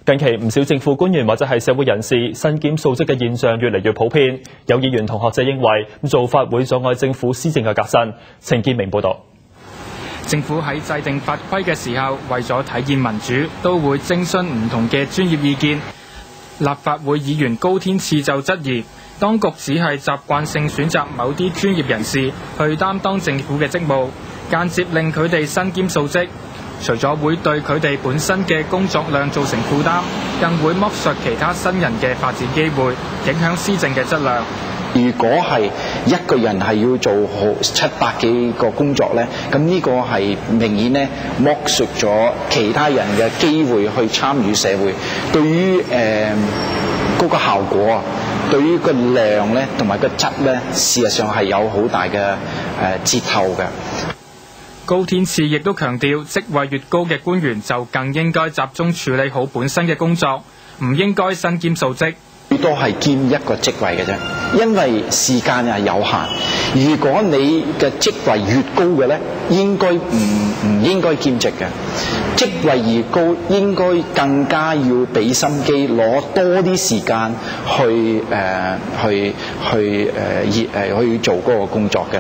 近期唔少政府官員或者係社會人士身兼數職嘅現象越嚟越普遍，有議員同學者認為做法會阻礙政府施政嘅革新。程建明報導。政府喺制定法規嘅時候，為咗體現民主，都會徵詢唔同嘅專業意見。立法會議員高天賜就質疑，當局只係習慣性選擇某啲專業人士去擔當政府嘅職務，間接令佢哋身兼數職。除咗會對佢哋本身嘅工作量造成負擔，更會剝削其他新人嘅發展機會，影響施政嘅質量。如果係一個人係要做好700幾個工作呢，咁呢個係明顯呢剝削咗其他人嘅機會去參與社會。對於嗰個效果啊，對於個量呢同埋個質呢，事實上係有好大嘅折扣嘅。高天賜亦都強調，職位越高嘅官員就更應該集中處理好本身嘅工作，唔應該身兼數職。最多係兼一個職位嘅啫，因為時間係有限。如果你嘅職位越高嘅咧，應該唔應該兼職嘅？職位越高，應該更加要俾心機，攞多啲時間去做嗰個工作嘅。